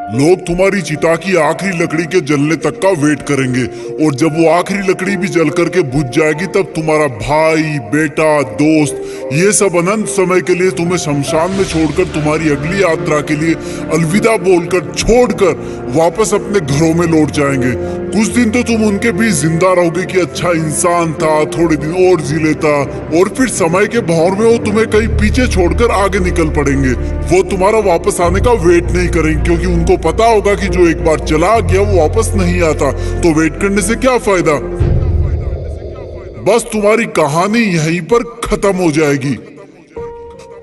लोग तुम्हारी चिता की आखिरी लकड़ी के जलने तक का वेट करेंगे और जब वो आखिरी लकड़ी भी जल करके बुझ जाएगी तब तुम्हारा भाई, बेटा, दोस्त ये सब अनंत समय के लिए तुम्हें शमशान में छोड़कर तुम्हारी अगली यात्रा के लिए अलविदा बोलकर छोड़कर वापस अपने घरों में लौट जाएंगे। कुछ दिन तो तुम उनके बीच जिंदा रहोगे कि अच्छा इंसान था, थोड़े दिन और जी लेता, और फिर समय के भौर में वो तुम्हें कहीं पीछे छोड़कर आगे निकल पड़ेंगे। वो तुम्हारा वापस आने का वेट नहीं करेंगे क्योंकि उनको पता होगा कि जो एक बार चला गया वो वापस नहीं आता, तो वेट करने से क्या फायदा। बस तुम्हारी कहानी यहीं पर खत्म हो जाएगी।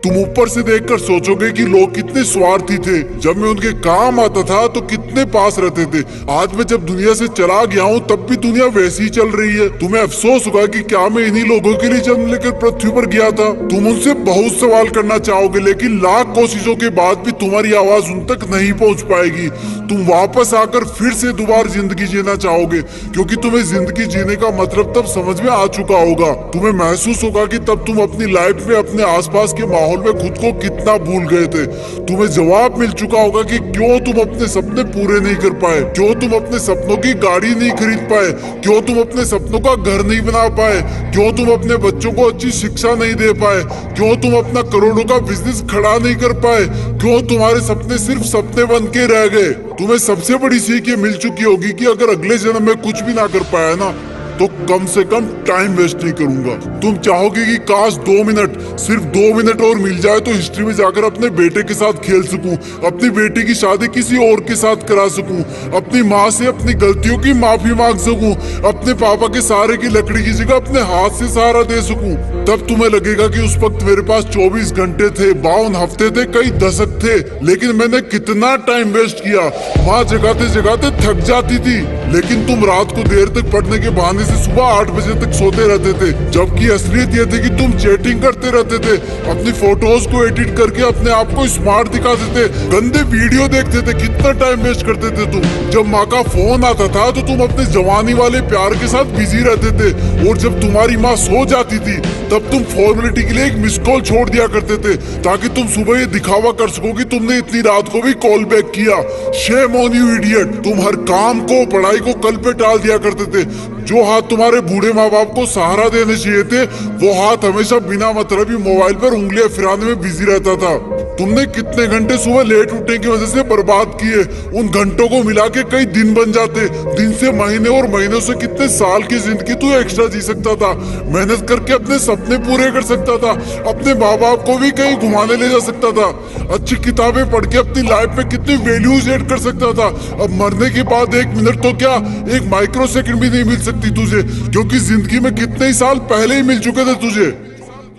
तुम ऊपर से देखकर सोचोगे कि लोग कितने स्वार्थी थे, जब मैं उनके काम आता था तो कितने पास रहते थे। आज मैं जब दुनिया से चला गया हूँ तब भी दुनिया वैसी ही चल रही है। तुम्हें अफसोस होगा कि क्या मैं इन्हीं लोगों के लिए जन्म लेकर पृथ्वी पर गया था। तुम उनसे बहुत सवाल करना चाहोगे लेकिन लाख कोशिशों के बाद भी तुम्हारी आवाज उन तक नहीं पहुंच पाएगी। तुम वापस आकर फिर से दोबारा जिंदगी जीना चाहोगे क्योंकि तुम्हें जिंदगी जीने का मतलब तब समझ में आ चुका होगा। तुम्हें महसूस होगा कि तब तुम अपनी लाइफ में अपने आसपास के माहौल में खुद को कितना भूल गए थे। तुम्हें जवाब मिल चुका होगा कि क्यों तुम अपने सपने पूरे नहीं कर पाए, क्यों तुम अपने सपनों की गाड़ी नहीं खरीद पाए, क्यों तुम अपने सपनों का घर नहीं बना पाए, क्यों तुम अपने बच्चों को अच्छी शिक्षा नहीं दे पाए, क्यों तुम अपना करोड़ों का बिजनेस खड़ा नहीं कर पाए, क्यों तुम्हारे सपने सिर्फ सपने बन के रह गए। तुम्हें सबसे बड़ी सीख ये मिल चुकी होगी कि अगर अगले जन्म में कुछ भी ना कर पाया ना तो कम से कम टाइम वेस्ट नहीं करूंगा। तुम चाहोगे कि काश 2 मिनट, सिर्फ 2 मिनट और मिल जाए तो हिस्ट्री में जाकर अपने बेटे के साथ खेल सकूं, अपनी बेटी की शादी किसी और के साथ करा सकूं, अपनी माँ से अपनी गलतियों की माफी मांग सकूं, अपने पापा के सहारे की लकड़ी की जगह अपने हाथ से सहारा दे सकूं। तब तुम्हें लगेगा कि उस वक्त मेरे पास 24 घंटे थे, 52 हफ्ते थे, कई दशक थे, लेकिन मैंने कितना टाइम वेस्ट किया। माँ जगाते जगाते थक जाती थी लेकिन तुम रात को देर तक पढ़ने के बहाने से सुबह 8 बजे तक सोते रहते थे, जबकि असलियत ये थी कि तुम चैटिंग करते रहते थे, अपनी फोटोज को एडिट करके अपने आप को स्मार्ट दिखाते थे, गंदे वीडियो देखते थे। कितना टाइम वेस्ट करते थे तुम। जब माँ का फोन आता था तो तुम अपने जवानी वाले प्यार के साथ बिजी रहते थे और जब तुम्हारी माँ सो जाती थी तब तुम फॉर्मेलिटी के लिए एक मिस कॉल छोड़ दिया करते थे ताकि तुम सुबह ये दिखावा कर सको कि तुमने इतनी रात को भी कॉल बैक किया। Shame on you idiot. तुम हर काम को, पढ़ाई को कल पे टाल दिया करते थे। जो हाथ तुम्हारे बूढ़े माँ बाप को सहारा देने चाहिए थे वो हाथ हमेशा बिना मतलब ही मोबाइल पर उंगलियां फिराने में बिजी रहता था। तुमने कितने घंटे सुबह लेट उठने की वजह से बर्बाद किए। उन घंटों को मिला के कई दिन बन जाते। दिन से महीने और महीनों से कितने साल की जिंदगी तू एक्स्ट्रा जी सकता था। मेहनत करके अपने सपने पूरे कर सकता था, अपने माँ बाप को भी कहीं घुमाने ले जा सकता था, अच्छी किताबें पढ़ के अपनी लाइफ में कितनी वैल्यूज ऐड कर सकता था। अब मरने के बाद 1 मिनट तो क्या, 1 माइक्रो सेकंड भी नहीं मिल सकती तुझे, क्योंकि जिंदगी में कितने ही साल पहले ही मिल चुके थे तुझे।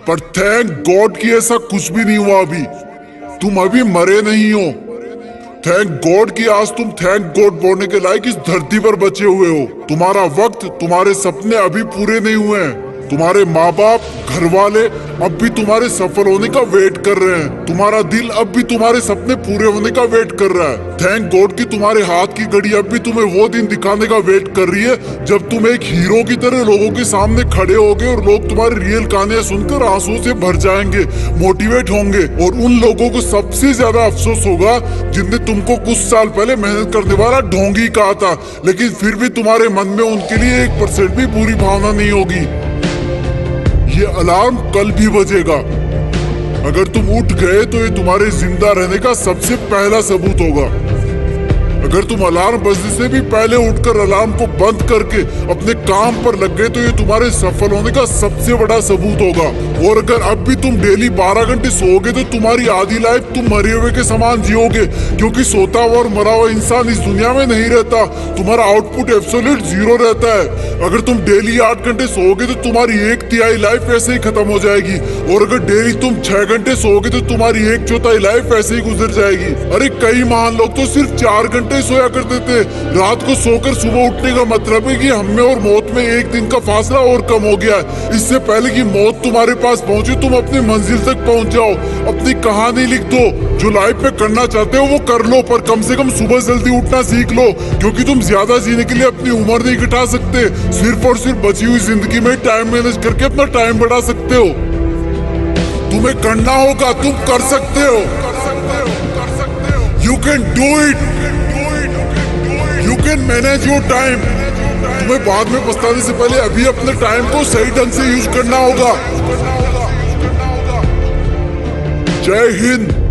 पर थैंक गॉड कि ऐसा कुछ भी नहीं हुआ। अभी तुम अभी मरे नहीं हो। थैंक गॉड कि आज तुम थैंक गॉड बोलने के लायक इस धरती पर बचे हुए हो। तुम्हारा वक्त, तुम्हारे सपने अभी पूरे नहीं हुए हैं। तुम्हारे माँ बाप, घर वाले अब भी तुम्हारे सफल होने का वेट कर रहे हैं। तुम्हारा दिल अब भी तुम्हारे सपने पूरे होने का वेट कर रहा है। थैंक गॉड कि तुम्हारे हाथ की घड़ी अब भी तुम्हें वो दिन दिखाने का वेट कर रही है जब तुम एक हीरो की तरह लोगों के सामने खड़े होगे और लोग तुम्हारी रियल कहानियां सुनकर आंसू से भर जाएंगे, मोटिवेट होंगे। और उन लोगों को सबसे ज्यादा अफसोस होगा जिनने तुमको कुछ साल पहले मेहनत करने वाला ढोंगी कहा था, लेकिन फिर भी तुम्हारे मन में उनके लिए 1% भी बुरी भावना नहीं होगी। ये अलार्म कल भी बजेगा। अगर तुम उठ गए तो ये तुम्हारे जिंदा रहने का सबसे पहला सबूत होगा। अगर तुम अलार्म बजने से भी पहले उठकर अलार्म को बंद करके अपने काम पर लग गए तो ये तुम्हारे सफल होने का सबसे बड़ा सबूत होगा। और अगर अब भी तुम डेली 12 घंटे सोओगे तो तुम्हारी आधी लाइफ तुम मरे हुए के समान जियोगे, क्योंकि सोता हुआ और मरा हुआ इंसान इस दुनिया में नहीं रहता। तुम्हारा आउटपुट एब्सोल्यूट 0 रहता है। अगर तुम डेली 8 घंटे सोओगे तो तुम्हारी 1/3 लाइफ ऐसे ही खत्म हो जाएगी, और अगर डेली तुम 6 घंटे सोओगे तो तुम्हारी 1/4 लाइफ ऐसे ही गुजर जाएगी। अरे कई महान लोग तो सिर्फ 4 घंटे सोया करते थे। रात को सोकर सुबह उठने का मतलब है कि हमें और मौत में 1 दिन का फासला और कम हो गया है। इससे पहले कि मौत तुम्हारे पास पहुंचे तुम अपनी मंजिल तक पहुंच जाओ। अपनी कहानी लिख दो। जो लाइफ में करना चाहते हो वो कर लो, पर कम से कम सुबह जल्दी उठना सीख लो, क्योंकि तुम ज्यादा जीने के लिए अपनी उम्र नहीं घटा सकते। सिर्फ और सिर्फ बची हुई जिंदगी में टाइम मैनेज करके अपना टाइम बढ़ा सकते हो। तुम्हें करना होगा, तुम कर सकते हो। You can do it, you can manage your time. तुम्हें बाद में पछताने से पहले अभी अपने टाइम को सही ढंग से यूज करना होगा। जय हिंद।